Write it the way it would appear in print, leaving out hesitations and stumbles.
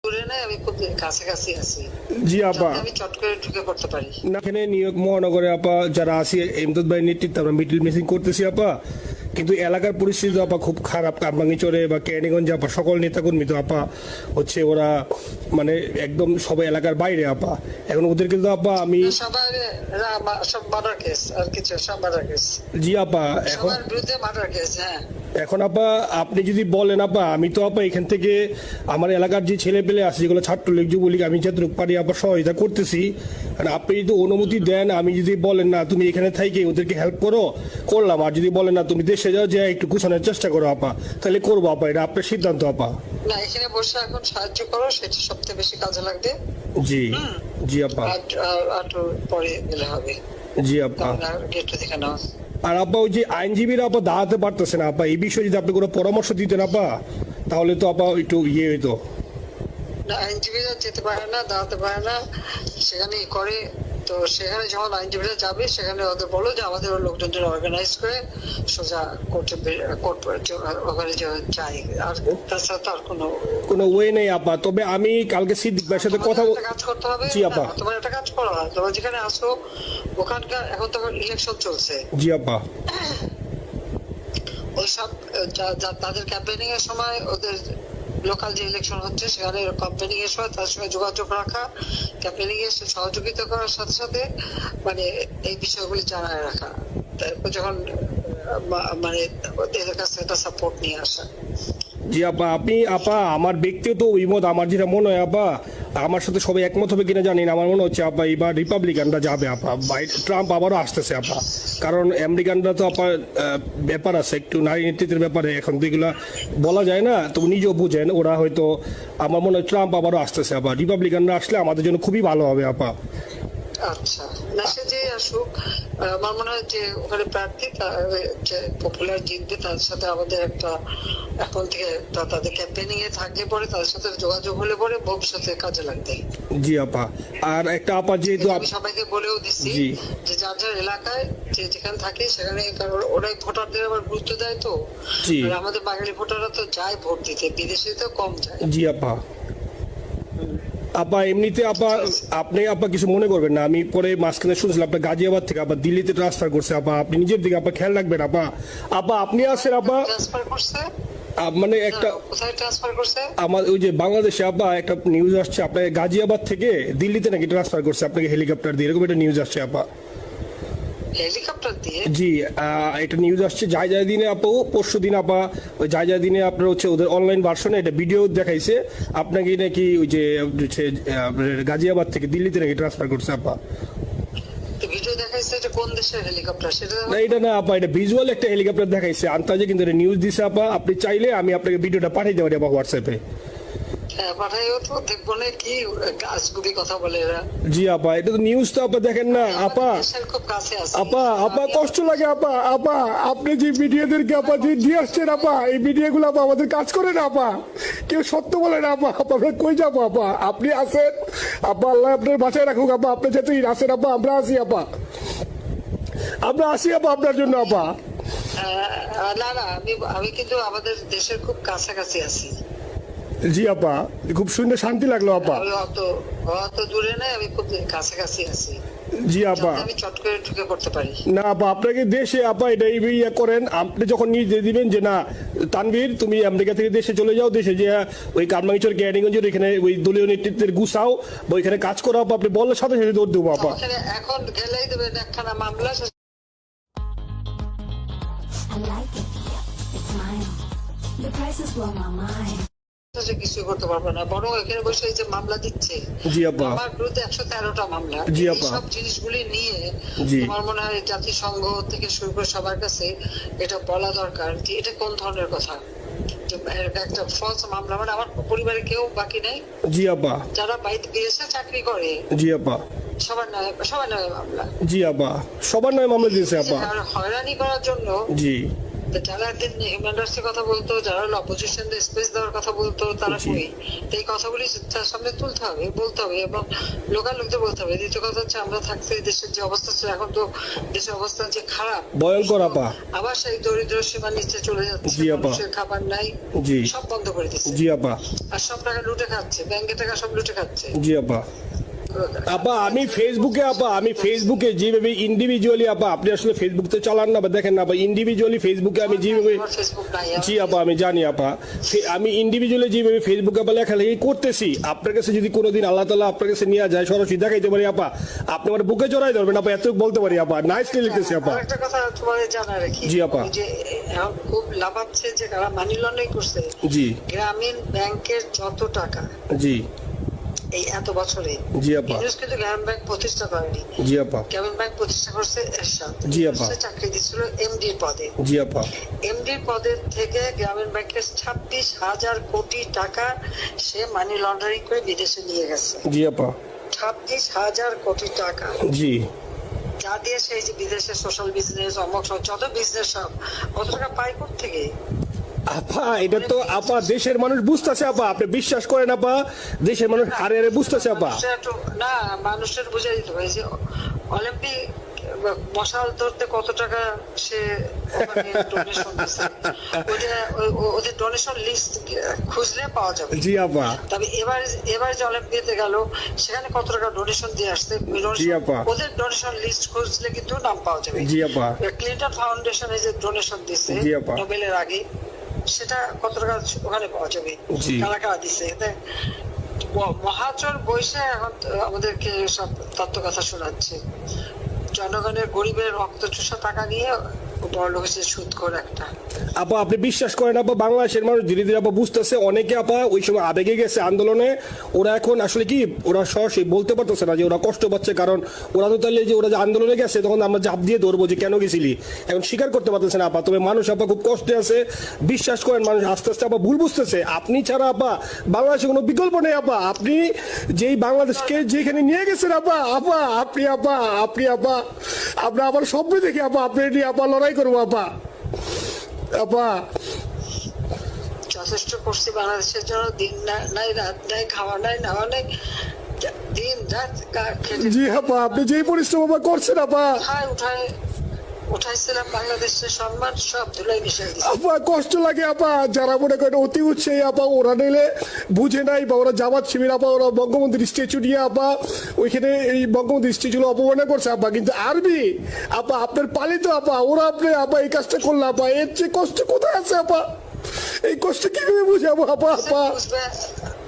দূরে নাই, আমি খুব কাছাকাছি আছি। জি আপা, আমি চট করে ঢুকে পড়তে পারি না এখানে নিউ ইয়র্ক মহানগরে আপা যারা আছি এমদাদ ভাই নেতৃত্বে আমরা মিডিল মিসিং করতেছি আপা, কিন্তু এলাকার পরিস্থিতি তো আপা খুব খারাপ। কারমাঙ্গিচরে বা ক্যানিগঞ্জে আপা সকল নেতাকর্মী তো আপা হচ্ছে ওরা মানে একদম সবাই এলাকার বাইরে আপা। এখন ওদেরকে তো আপা আমি সবার সব মার্ডার কেস, আর কিছু সব মার্ডার কেস, জি আপা এখন সবার বিরুদ্ধে মার্ডার কেস। হ্যাঁ, এখন আপা আপনি যদি বলেন আপা, আমি তো আপা এখান থেকে আমার এলাকার যে ছেলে পেলে আছে যেগুলো ছাত্রলীগ যুবলীগ আমি যতটুকু পারি আপা সহায়তা করতেছি। আর আপনি যদি অনুমতি দেন, আমি যদি বলেন না তুমি এখানে থাইকে ওদেরকে হেল্প করো, করলাম। আর যদি বলেন না তুমি দেশে যাও, যে একটু গুছানোর চেষ্টা করো আপা, তাহলে করবো আপা, এটা আপনার সিদ্ধান্ত আপা। না এখানে বসে এখন সাহায্য করো, সেটা সবচেয়ে বেশি কাজে লাগবে। জি জি আপা, আর পরে গেলে হবে। জি আপা। গেটটা দেখে নাও। আর আপা ওই যে আইনজীবীরা আপা দাঁড়াতে পারতেছে না আপা, এই বিষয়ে যদি আপনি কোনো পরামর্শ দিতেন আপা, তাহলে তো আপা একটু ইয়ে হইতো। না আইনজীবীরা যেতে পারে না, দাঁড়াতে পারে না, সেখানে করে। তো সেখানে যখন আইনজীবীরা যাবে, সেখানে ওদের বলো যে আমাদের লোকজনদের অর্গানাইজ করে সোজা কোর্টে ওখানে যাই। আর তাছাড়া তো আর কোনো ওয়ে নেই আপা। তবে আমি কালকে সিদ্দিক ভাইয়ের সাথে কথা কাজ করতে হবে। জি আপা। তোমার একটা কাজ করো, তোমরা যেখানে আসো ওখানকার এখন তো ইলেকশন চলছে। জি আপা। ওইসব তাদের ক্যাম্পেনিং এর সময় ওদের লোকাল যে ইলেকশন হচ্ছে সেখানে ক্যাম্পেনিং এর সময় তার সঙ্গে যোগাযোগ রাখা, ক্যাম্পেনিং এর সহযোগিতা করার সাথে সাথে মানে এই বিষয়গুলি জানায় রাখা। তারপর যখন মানে এদের কাছে একটা সাপোর্ট নিয়ে আসা। জি আপা, আপনি আপা আমার ব্যক্তিগত অভিমত, আমার যেটা মনে হয় আপা, আমার সাথে সবাই একমত হবে কিনা জানি না, আমার মনে হচ্ছে আপা এবার রিপাবলিকানরা যাবে আপা, ট্রাম্প আবারও আসতেছে আপা। কারণ আমেরিকানরা তো আপা ব্যাপার আছে একটু নারী নেতৃত্বের ব্যাপারে, এখন তো এগুলা বলা যায় না, তো নিজেও বুঝেন ওরা হয়তো, আমার মনে হয় ট্রাম্প আবারও আসতেছে আপা। রিপাবলিকানরা আসলে আমাদের জন্য খুবই ভালো হবে আপা। আচ্ছা, না সে যে আসুক, আমার মনে হয় যে ওখানে প্রার্থী যে পপুলার জিতবে, তার সাথে আমাদের একটা এখন থেকে তাদের ক্যাম্পেনিং এ থাকলে পরে তাদের সাথে যোগাযোগ হলে পরে ভবিষ্যতে কাজে লাগবে। জি আপা। আর একটা আপা যেহেতু আমি সবাইকে বলেও দিচ্ছি যে যার যার এলাকায় যে যেখানে থাকে সেখানে, কারণ ওরাই ভোটারদের আবার গুরুত্ব দেয়। তো আর আমাদের বাঙালি ভোটাররা তো যায় ভোট দিতে, বিদেশে তো কম যায়। জি আপা। আপা এমনিতে আপা আপনি আপা কিছু মনে করবেন না, আমি পরে মাঝখানে শুনছিলাম আপনার গাজিয়াবাদ থেকে আপা দিল্লিতে ট্রান্সফার করছে আপা, আপনি নিজের দিকে আপা খেয়াল রাখবেন আপা। আপা আপনি আসেন আপা, ট্রান্সফার করছে মানে একটা কোথায় ট্রান্সফার করছে? আমার ওই যে বাংলাদেশে আপা একটা নিউজ আসছে আপনার গাজিয়াবাদ থেকে দিল্লিতে নাকি ট্রান্সফার করছে আপনাকে হেলিকপ্টার দিয়ে, এরকম একটা নিউজ আসছে আপা। হেলিকপ্টার দিয়ে? জি এটা নিউজ আসছে যায় দিনে আপু, পরশু দিন আপা, ওই যায় দিনে আপনার হচ্ছে ওদের অনলাইন ভার্সনে এটা ভিডিও দেখাইছে আপনাকে নাকি ওই যে গাজিয়াবাদ থেকে দিল্লিতে নাকি ট্রান্সফার করছে আপা। ভিডিও দেখাইছে, এটা কোন দেশের হেলিকপ্টার সেটা? না এটা না আপা, এটা ভিজুয়াল একটা হেলিকপ্টার দেখাইছে আন্তাজে, কিন্তু এটা নিউজ দিছে আপা। আপনি চাইলে আমি আপনাকে ভিডিওটা পাঠিয়ে দেবো আপা হোয়াটসঅ্যাপে। হ্যাঁ পাঠাইও তো, দেখবো না কি গাছগুলি কথা বলে এরা। জি আপা, এটা তো নিউজ তো আপা দেখেন না আপা। খুব কাছে আছে আপা, আপা কষ্ট লাগে আপা। আপা আপনি যে মিডিয়াদেরকে আপা যে দিয়ে আসছেন আপা, এই মিডিয়াগুলো আপা আমাদের কাজ করে না আপা, কেউ সত্য বলে না আপা। আপা আমরা কই যাবো আপা, আপনি আসেন আপা, আল্লাহ আপনার বাসায় রাখুক আপা, আপনি যেতেই আসেন আপা, আমরা আসি আপা, আমরা আসি আপা আপনার জন্য আপা। না না, আমি কিন্তু আমাদের দেশের খুব কাছাকাছি আছি। জি আপা, খুব শুনে শান্তি লাগলো আপা। আমি অত দূরে নাই, আমি খুব কাছাকাছি আছি। জি আপা, আমি চট করে ঢুকে পড়তে পারি না আপা আপনাকে দেশে আপা এটা ইয়ে করেন, আপনি যখন নিয়ে দিবেন যে না তানভীর তুমি আমেরিকা থেকে দেশে চলে যাও, দেশে যে ওই কারমাঙ্গিচর ক্যানিগঞ্জের এখানে ওই দলীয় নেতৃত্বের গুছাও বা ওইখানে কাজ করো আপা, আপনি বললে সাথে সাথে দৌড় দেবো আপা। এখন গেলেই দেবেন একখানা মামলা। I like it. It's mine. The prices blow my mind. কিছু করতে পারবে না, বরং এখানে বসে যে মামলা দিচ্ছে। জি আপা। আমার বিরুদ্ধে 113টা মামলা। জি আপা। সব জিনিসগুলি নিয়ে আমার মনে হয় জাতিসংঘ থেকে শুরু করে সবার কাছে এটা বলা দরকার যে এটা কোন ধরনের কথা। একটা ফলস মামলা, মানে আমার পরিবারে কেউ বাকি নেই। জি আপা। যারা বাইরে বিদেশে চাকরি করে জি আপা, সবার নামে মামলা। জি আপা, সবার নয় মামলা দিয়েছে আপা। হয়রানি করার জন্য জি তো যারা একদিন হিউম্যান রাইটসের কথা বলতো, যারা হলো অপোজিশন স্পেস দেওয়ার কথা বলতো, তারা জি। কই? তো এই কথাগুলি তার সামনে তুলতে হবে, বলতে হবে, এবং লোকাল লোকদের বলতে হবে। দ্বিতীয় কথা হচ্ছে, আমরা থাকতে দেশের যে অবস্থা ছিল, এখন তো দেশের অবস্থা যে খারাপ, ভয়ঙ্কর আপা। আবার সেই দরিদ্র সীমার নিচে চলে যাচ্ছে, জি আপা। মানুষের খাবার নাই, জি। সব বন্ধ করে দিচ্ছে, জি আপা। আর সব টাকা লুটে খাচ্ছে, ব্যাংকের টাকা সব লুটে খাচ্ছে। জি আপা। আপা আমি ফেসবুকে যেভাবে ইন্ডিভিজুয়ালি আপা, আপনি আসলে ফেসবুক তো চালান না বা দেখেন না, বা ইন্ডিভিজুয়ালি ফেসবুকে আমি যেভাবে, আমার ফেসবুক নাই, জি আপা আমি জানি আপা, আমি ইন্ডিভিজুয়ালি যেভাবে ফেসবুকে আপা লেখালেখি করতেছি, আপনার কাছে যদি কোনোদিন আল্লাহ তাআলা আপনার কাছে নিয়ে যায়, সরাসরি দেখাইতে পারি আপা, আপনি আমার বুকে জড়াই ধরবেন আপা, এত বলতে পারি আপা, নাইসলি লিখতেছি আপা। আরেকটা কথা তোমার জানা রাখি, জি আপা। ওই যে এখন খুব লাভাচ্ছে যে কারা মানি লন্ডারিং করছে, জি। গ্রামীণ ব্যাংকের যত টাকা জি। এই এত বছরে, জি আপা। ইউনুস কিন্তু গ্রামীণ ব্যাংক প্রতিষ্ঠা করেনি, জি আপা। গ্রামীণ ব্যাংক প্রতিষ্ঠা করছে এরশাদ। জি আপা। সে চাকরি দিচ্ছিল এমডির পদে, জি আপা। এমডির পদের থেকে গ্রামীণ ব্যাংকের 26,000 কোটি টাকা সে মানি লন্ডারিং করে বিদেশে নিয়ে গেছে। জি আপা। 26,000 কোটি টাকা, জি। যা দিয়ে সেই যে বিদেশে সোশ্যাল বিজনেস, অমক সব যত বিজনেস সব কত টাকা পায় থেকে। আপা এটা তো আপা দেশের মানুষ বুঝতেছে আপা, আপনি বিশ্বাস করেন আপা, দেশের মানুষ হারে হারে বুঝতেছে আপা। না, মানুষের বুঝে দিতে হবে যে অলিম্পিক মশাল ধরতে কত টাকা সে ডোনেশন দিচ্ছে, ওদের ডোনেশন লিস্ট খুঁজলে পাওয়া যাবে। জি আপা। তবে এবার যে অলিম্পিয়াতে গেল, সেখানে কত টাকা ডোনেশন দিয়ে আসছে, জি আপা। ওদের ডোনেশন লিস্ট খুঁজলে কিন্তু নাম পাওয়া যাবে। জি আপা। ক্লিন্টন ফাউন্ডেশনে যে ডোনেশন দিচ্ছে জি আপা। নোবেলের আগে, সেটা কত টাকা ওখানে পাওয়া যাবে, জি। কারা কারা দিচ্ছে। মহাচর বৈশা এখন আমাদেরকে সব তত্ত্ব কথা শোনাচ্ছে, জনগণের গরিবের রক্ত চুষা টাকা নিয়ে বড় লোক হচ্ছে সুদখোর একটা। আপা আপনি বিশ্বাস করেন আপা, বাংলাদেশের মানুষ ধীরে ধীরে আপা বুঝতেছে, অনেকে আপা ওই সময় আবেগে গেছে আন্দোলনে, ওরা এখন আসলে কি ওরা সরাসরি বলতে পারতেছে না যে ওরা কষ্ট পাচ্ছে, কারণ ওরা তো তাহলে যে ওরা যে আন্দোলনে গেছে তখন আমরা জাপ দিয়ে ধরবো যে কেন গেছিলি, এখন স্বীকার করতে পারতেছে না আপা। তবে মানুষ আপা খুব কষ্টে আছে, বিশ্বাস করেন মানুষ আস্তে আস্তে আপা ভুল বুঝতেছে। আপনি ছাড়া আপা বাংলাদেশে কোনো বিকল্প নেই আপা, আপনি যেই বাংলাদেশকে যেখানে নিয়ে গেছেন আপা, আপনি আমরা আবার স্বপ্ন দেখি আপা, আপনি নিয়ে আপা লড়াই করবো আপা। আপা যথেষ্ট করছি বাংলাদেশের জন্য, দিন নাই রাত নাই, খাওয়া নাই নাওয়া নাই, দিন রাত খেটে জি আপা, আপনি যেই পরিশ্রম আপা করছেন আপা, উঠাইছিলাম বাংলাদেশের সম্মান সব ধুলাই মিশাই দিচ্ছে। আপা কষ্ট লাগে আপা। যারা মনে করেন অতি উৎসাহী আপা, ওরা নিলে বুঝে নাই, বা ওরা জামাত শিবির আপা, ওরা বঙ্গবন্ধুর স্ট্যাচু নিয়ে আপা ওইখানে এই বঙ্গবন্ধুর স্ট্যাচু অপমানে করছে আপা, কিন্তু আরবি আপা আপনার পালিত আপা, ওরা আপনি আপা এই কাজটা করলো আপা, এর চেয়ে কষ্ট কোথায় আছে আপা? এই কষ্ট কিভাবে বুঝাবো আপা? আপা বুঝবে